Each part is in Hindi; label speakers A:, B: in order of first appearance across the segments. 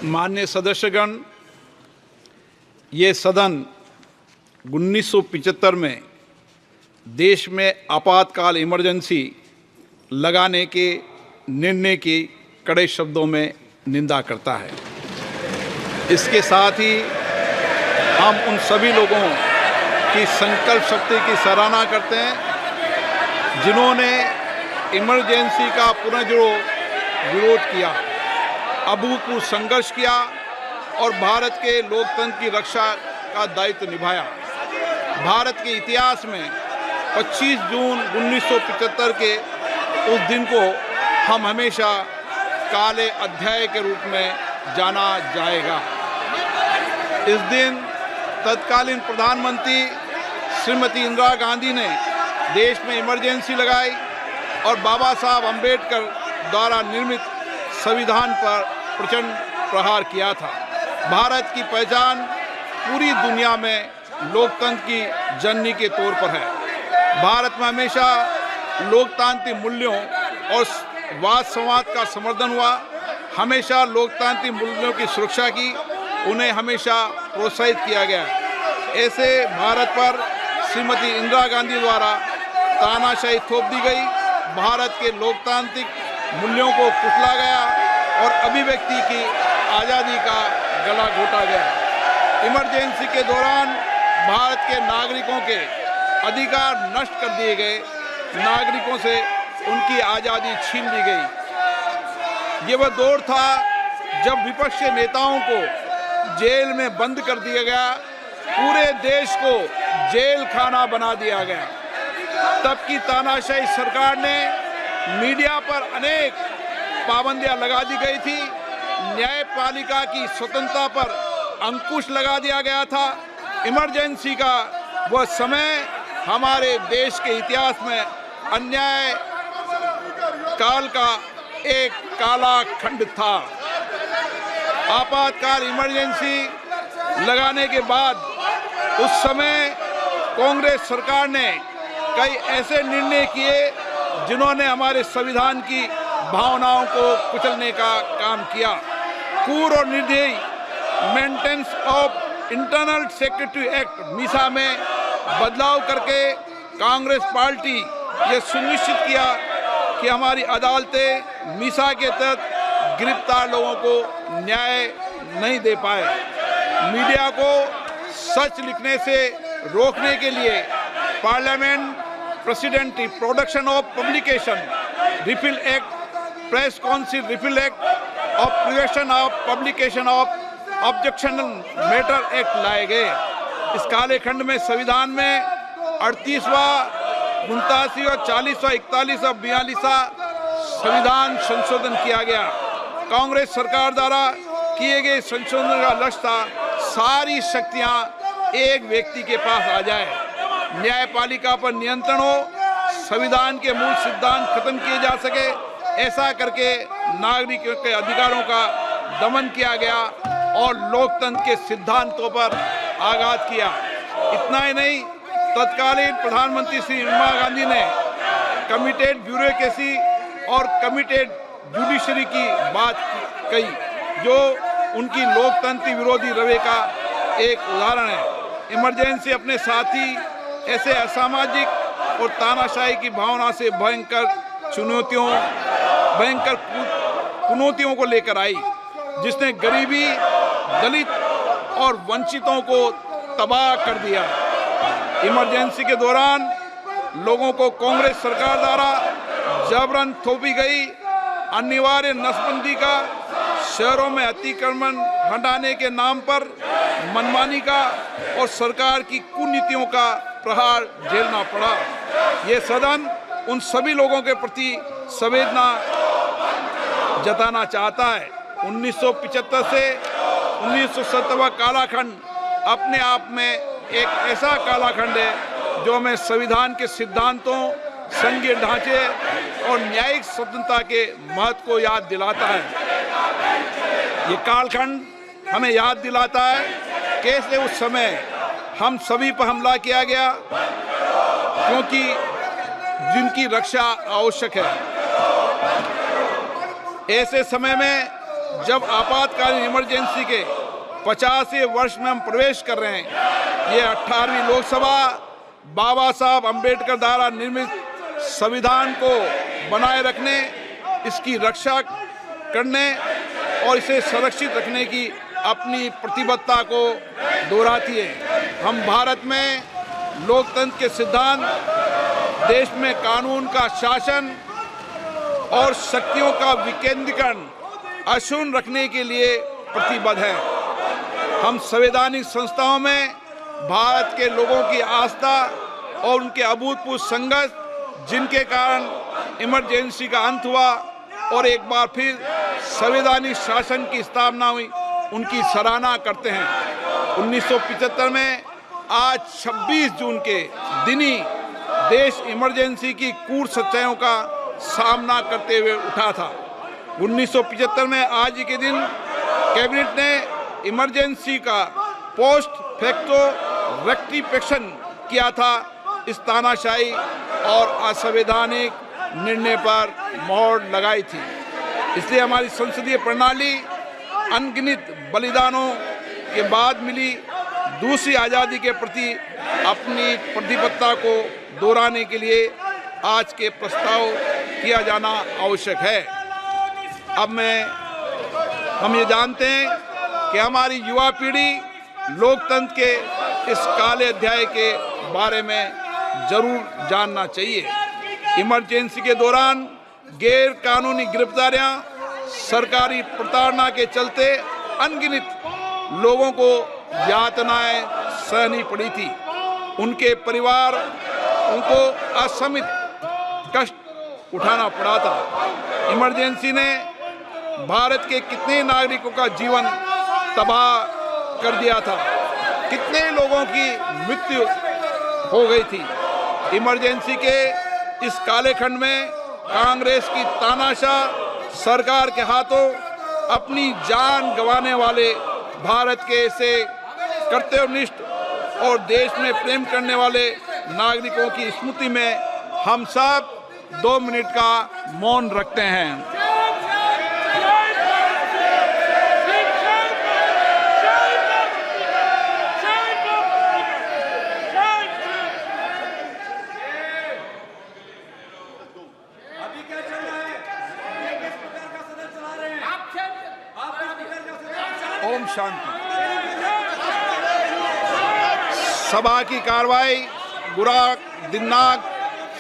A: माननीय सदस्यगण, ये सदन 1975 में देश में आपातकाल इमरजेंसी लगाने के निर्णय की कड़े शब्दों में निंदा करता है। इसके साथ ही हम उन सभी लोगों की संकल्प शक्ति की सराहना करते हैं जिन्होंने इमरजेंसी का पुनर्विरोध विरोध किया, अभूतपूर्व संघर्ष किया और भारत के लोकतंत्र की रक्षा का दायित्व निभाया। भारत के इतिहास में 25 जून 1975 के उस दिन को हम हमेशा काले अध्याय के रूप में जाना जाएगा। इस दिन तत्कालीन प्रधानमंत्री श्रीमती इंदिरा गांधी ने देश में इमरजेंसी लगाई और बाबा साहब अम्बेडकर द्वारा निर्मित संविधान पर प्रचंड प्रहार किया था। भारत की पहचान पूरी दुनिया में लोकतंत्र की जननी के तौर पर है। भारत में हमेशा लोकतांत्रिक मूल्यों और वाद संवाद का समर्थन हुआ, हमेशा लोकतांत्रिक मूल्यों की सुरक्षा की, उन्हें हमेशा प्रोत्साहित किया गया। ऐसे भारत पर श्रीमती इंदिरा गांधी द्वारा तानाशाही थोप दी गई, भारत के लोकतांत्रिक मूल्यों को कुचला गया और अभिव्यक्ति की आज़ादी का गला घोटा गया। इमरजेंसी के दौरान भारत के नागरिकों के अधिकार नष्ट कर दिए गए, नागरिकों से उनकी आज़ादी छीन ली गई। ये वह दौर था जब विपक्ष के नेताओं को जेल में बंद कर दिया गया, पूरे देश को जेल खाना बना दिया गया। तब की तानाशाही सरकार ने मीडिया पर अनेक पाबंदियां लगा दी गई थी, न्यायपालिका की स्वतंत्रता पर अंकुश लगा दिया गया था। इमरजेंसी का वह समय हमारे देश के इतिहास में अन्याय काल का एक काला खंड था। आपातकाल इमरजेंसी लगाने के बाद उस समय कांग्रेस सरकार ने कई ऐसे निर्णय किए जिन्होंने हमारे संविधान की भावनाओं को कुचलने का काम किया। पूर्व और निर्दयी maintenance of internal secretary act Misa में बदलाव करके कांग्रेस पार्टी ये सुनिश्चित किया कि हमारी अदालतें मीसा के तहत गिरफ्तार लोगों को न्याय नहीं दे पाए। मीडिया को सच लिखने से रोकने के लिए parliament president production of publication repeal act, press council repeal act और prevention of publication of objectionable matter act लाए गए। इस काले खंड में संविधान में 38वां, 89वां, 40वां, 41वां, 42वां संविधान संशोधन किया गया। कांग्रेस सरकार द्वारा किए गए संशोधन का लक्ष्य था सारी शक्तियां एक व्यक्ति के पास आ जाए, न्यायपालिका पर नियंत्रण हो, संविधान के मूल सिद्धांत खत्म किए जा सके। ऐसा करके नागरिकों के अधिकारों का दमन किया गया और लोकतंत्र के सिद्धांतों पर आघात किया। इतना ही नहीं, तत्कालीन प्रधानमंत्री श्री इंदिरा गांधी ने कमिटेड ब्यूरोक्रेसी और कमिटेड जुडिशरी की बात कही, जो उनकी लोकतंत्र विरोधी रवैये का एक उदाहरण है। इमरजेंसी अपने साथ ही ऐसे असामाजिक और तानाशाही की भावना से भयंकर चुनौतियों को लेकर आई, जिसने गरीबी, दलित और वंचितों को तबाह कर दिया। इमरजेंसी के दौरान लोगों को कांग्रेस सरकार द्वारा जबरन थोपी गई अनिवार्य नसबंदी का, शहरों में अतिक्रमण हटाने के नाम पर मनमानी का और सरकार की कुनीतियों का प्रहार झेलना पड़ा। ये सदन उन सभी लोगों के प्रति संवेदना जताना चाहता है। 1975 से 1970 कालाखंड अपने आप में एक ऐसा कालाखंड है जो हमें संविधान के सिद्धांतों, संघीय ढांचे और न्यायिक स्वतंत्रता के महत्व को याद दिलाता है। ये कालखंड हमें याद दिलाता है कैसे उस समय हम सभी पर हमला किया गया, क्योंकि जिनकी रक्षा आवश्यक है। ऐसे समय में जब आपातकालीन इमरजेंसी के 50वें वर्ष में हम प्रवेश कर रहे हैं, ये 18वीं लोकसभा बाबा साहब अम्बेडकर द्वारा निर्मित संविधान को बनाए रखने, इसकी रक्षा करने और इसे संरक्षित रखने की अपनी प्रतिबद्धता को दोहराती है। हम भारत में लोकतंत्र के सिद्धांत, देश में कानून का शासन और शक्तियों का विकेंद्रीकरण अक्षुण्ण रखने के लिए प्रतिबद्ध हैं। हम संवैधानिक संस्थाओं में भारत के लोगों की आस्था और उनके अभूतपूर्व संघर्ष, जिनके कारण इमरजेंसी का अंत हुआ और एक बार फिर संवैधानिक शासन की स्थापना हुई, उनकी सराहना करते हैं। 1975 में आज 26 जून के दिन ही देश इमरजेंसी की क्रूर सच्चाइयों का सामना करते हुए उठा था। 1975 में आज के दिन कैबिनेट ने इमरजेंसी का पोस्ट फैक्टो रेक्टिफिकेशन किया था। इस तानाशाही और असंवैधानिक निर्णय पर मोहर लगाई थी। इसलिए हमारी संसदीय प्रणाली अनगिनत बलिदानों के बाद मिली दूसरी आज़ादी के प्रति अपनी प्रतिबद्धता को दोहराने के लिए आज के प्रस्ताव किया जाना आवश्यक है। अब हम ये जानते हैं कि हमारी युवा पीढ़ी लोकतंत्र के इस काले अध्याय के बारे में जरूर जानना चाहिए। इमरजेंसी के दौरान गैर कानूनी गिरफ्तारियां, सरकारी प्रताड़ना के चलते अनगिनत लोगों को यातनाएं सहनी पड़ी थी। उनके परिवार उनको असमित कष्ट उठाना पड़ा था। इमरजेंसी ने भारत के कितने नागरिकों का जीवन तबाह कर दिया था, कितने लोगों की मृत्यु हो गई थी। इमरजेंसी के इस काले खंड में कांग्रेस की तानाशाह सरकार के हाथों अपनी जान गंवाने वाले भारत के ऐसे कर्तव्यनिष्ठ और देश में प्रेम करने वाले नागरिकों की स्मृति में हम सब 2 मिनट का मौन रखते हैं। ओम शांति। सभा की कार्रवाई दिनांक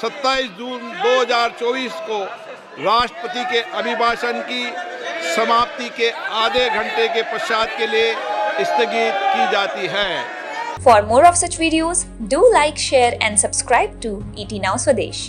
A: 27 जून 2024 को राष्ट्रपति के अभिभाषण की समाप्ति के आधे घंटे के पश्चात के लिए स्थगित की जाती है।
B: For more of such videos, do like, share and subscribe to ET Now Swadesh.